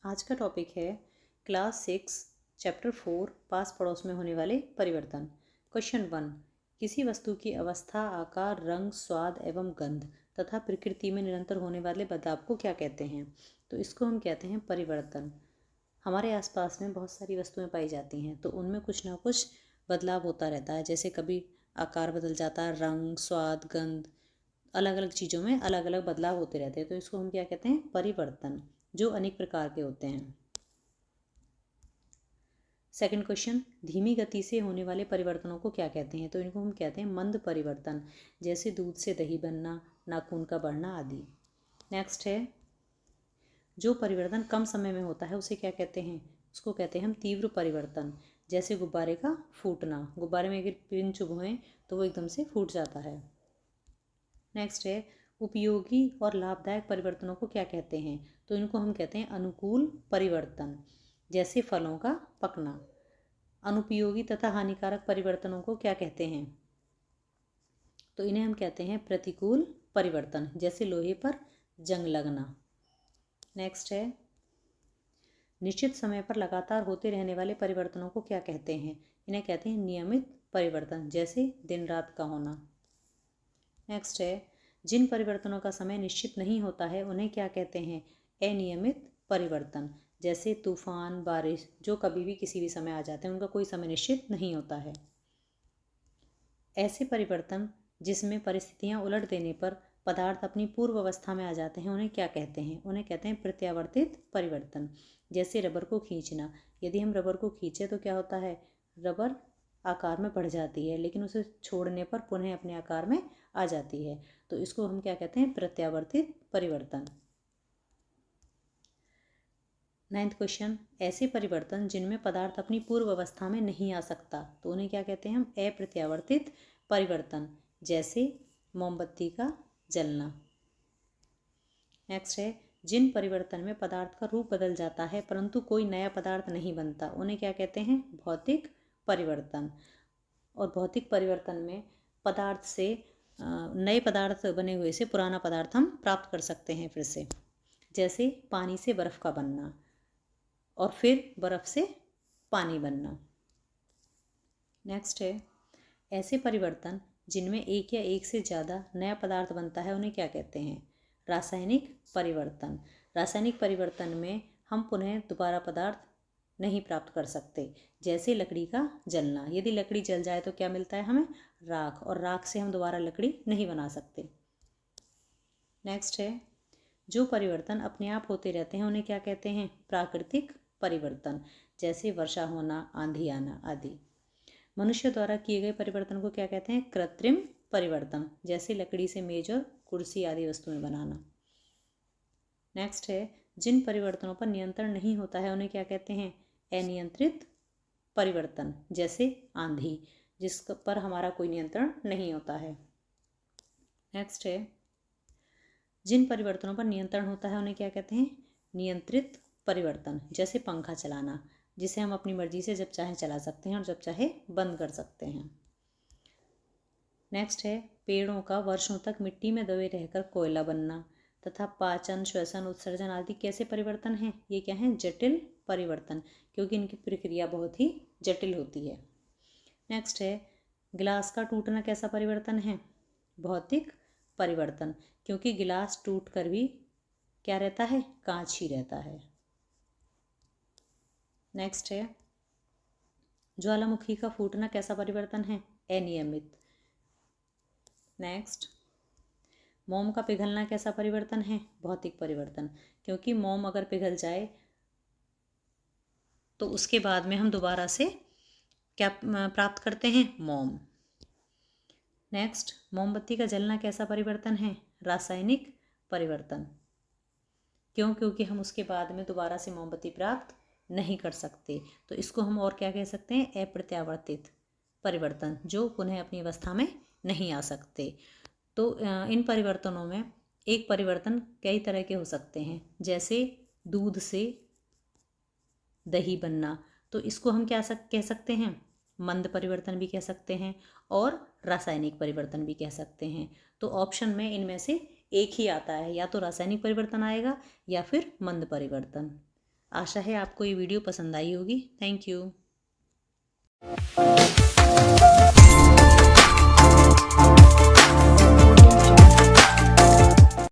आज का टॉपिक है क्लास 6 चैप्टर 4 पास पड़ोस में होने वाले परिवर्तन। क्वेश्चन 1, किसी वस्तु की अवस्था, आकार, रंग, स्वाद एवं गंध तथा प्रकृति में निरंतर होने वाले बदलाव को क्या कहते हैं? तो इसको हम कहते हैं परिवर्तन। हमारे आसपास में बहुत सारी वस्तुएं पाई जाती हैं, तो उनमें कुछ ना कुछ बदलाव होता रहता है। जैसे कभी आकार बदल जाता है, रंग, स्वाद, गंध, अलग अलग चीज़ों में अलग अलग बदलाव होते रहते हैं। तो इसको हम क्या कहते हैं? परिवर्तन, जो अनेक प्रकार के होते हैं। सेकंड क्वेश्चन, धीमी गति से होने वाले परिवर्तनों को क्या कहते हैं? तो इनको हम कहते हैं मंद परिवर्तन, जैसे दूध से दही बनना, नाखून का बढ़ना आदि। नेक्स्ट है, जो परिवर्तन कम समय में होता है उसे क्या कहते हैं? उसको कहते हैं हम तीव्र परिवर्तन, जैसे गुब्बारे का फूटना। गुब्बारे में अगर पिन चुभोएं तो वो एकदम से फूट जाता है। नेक्स्ट है, उपयोगी और लाभदायक परिवर्तनों को क्या कहते हैं? तो इनको हम कहते हैं अनुकूल परिवर्तन, जैसे फलों का पकना। अनुपयोगी तथा हानिकारक परिवर्तनों को क्या कहते हैं? तो इन्हें हम कहते हैं प्रतिकूल परिवर्तन, जैसे लोहे पर जंग लगना। नेक्स्ट है, निश्चित समय पर लगातार होते रहने वाले परिवर्तनों को क्या कहते हैं? इन्हें कहते हैं नियमित परिवर्तन, जैसे दिन रात का होना। नेक्स्ट है, जिन परिवर्तनों का समय निश्चित नहीं होता है उन्हें क्या कहते हैं? अनियमित परिवर्तन, जैसे तूफान, बारिश, जो कभी भी किसी भी समय आ जाते हैं, उनका कोई समय निश्चित नहीं होता है। ऐसे परिवर्तन जिसमें परिस्थितियां उलट देने पर पदार्थ अपनी पूर्व अवस्था में आ जाते हैं, उन्हें क्या कहते हैं? उन्हें कहते हैं प्रत्यावर्तित परिवर्तन, जैसे रबर को खींचना। यदि हम रबर को खींचे तो क्या होता है? रबर आकार में बढ़ जाती है, लेकिन उसे छोड़ने पर पुनः अपने आकार में आ जाती है। तो इसको हम क्या कहते हैं? प्रत्यावर्तित परिवर्तन। नाइन्थ क्वेश्चन, ऐसे परिवर्तन जिनमें पदार्थ अपनी पूर्व अवस्था में नहीं आ सकता, तो उन्हें क्या कहते हैं? हम अप्रत्यावर्तित परिवर्तन, जैसे मोमबत्ती का जलना। नेक्स्ट है, जिन परिवर्तन में पदार्थ का रूप बदल जाता है परंतु कोई नया पदार्थ नहीं बनता, उन्हें क्या कहते हैं? भौतिक परिवर्तन। और भौतिक परिवर्तन में पदार्थ से नए पदार्थ बने हुए से पुराना पदार्थ हम प्राप्त कर सकते हैं फिर से, जैसे पानी से बर्फ़ का बनना और फिर बर्फ़ से पानी बनना। नेक्स्ट है, ऐसे परिवर्तन जिनमें एक या एक से ज़्यादा नया पदार्थ बनता है, उन्हें क्या कहते हैं? रासायनिक परिवर्तन। रासायनिक परिवर्तन में हम पुनः दोबारा पदार्थ नहीं प्राप्त कर सकते, जैसे लकड़ी का जलना। यदि लकड़ी जल जाए तो क्या मिलता है हमें? राख, और राख से हम दोबारा लकड़ी नहीं बना सकते। नेक्स्ट है, जो परिवर्तन अपने आप होते रहते हैं उन्हें क्या कहते हैं? प्राकृतिक परिवर्तन, जैसे वर्षा होना, आंधी आना आदि। मनुष्य द्वारा किए गए परिवर्तन को क्या कहते हैं? कृत्रिम परिवर्तन, जैसे लकड़ी से मेज और कुर्सी आदि वस्तुएं बनाना। नेक्स्ट है, जिन परिवर्तनों पर नियंत्रण नहीं होता है उन्हें क्या कहते हैं? अनियंत्रित परिवर्तन, जैसे आंधी, जिस पर हमारा कोई नियंत्रण नहीं होता है। नेक्स्ट है, जिन परिवर्तनों पर नियंत्रण होता है उन्हें क्या कहते हैं? नियंत्रित परिवर्तन, जैसे पंखा चलाना, जिसे हम अपनी मर्जी से जब चाहे चला सकते हैं और जब चाहे बंद कर सकते हैं। नेक्स्ट है, पेड़ों का वर्षों तक मिट्टी में दबे रहकर कोयला बनना तथा पाचन, श्वसन, उत्सर्जन आदि कैसे परिवर्तन हैं? ये क्या हैं? जटिल परिवर्तन, क्योंकि इनकी प्रक्रिया बहुत ही जटिल होती है। नेक्स्ट है, गिलास का टूटना कैसा परिवर्तन है? भौतिक परिवर्तन, क्योंकि गिलास टूट कर भी क्या रहता है? कांच ही रहता है। नेक्स्ट है, ज्वालामुखी का फूटना कैसा परिवर्तन है? अनियमित। नेक्स्ट, मोम का पिघलना कैसा परिवर्तन है? भौतिक परिवर्तन, क्योंकि मोम अगर पिघल जाए तो उसके बाद में हम दोबारा से क्या प्राप्त करते हैं? मोम। नेक्स्ट, मोमबत्ती का जलना कैसा परिवर्तन है? रासायनिक परिवर्तन। क्यों? क्योंकि हम उसके बाद में दोबारा से मोमबत्ती प्राप्त नहीं कर सकते। तो इसको हम और क्या कह सकते हैं? अप्रत्यावर्तित परिवर्तन, जो पुनः अपनी अवस्था में नहीं आ सकते। तो इन परिवर्तनों में एक परिवर्तन कई तरह के हो सकते हैं, जैसे दूध से दही बनना, तो इसको हम क्या कह सकते हैं? मंद परिवर्तन भी कह सकते हैं और रासायनिक परिवर्तन भी कह सकते हैं। तो ऑप्शन में इनमें से एक ही आता है, या तो रासायनिक परिवर्तन आएगा या फिर मंद परिवर्तन। आशा है आपको ये वीडियो पसंद आई होगी। Thank you.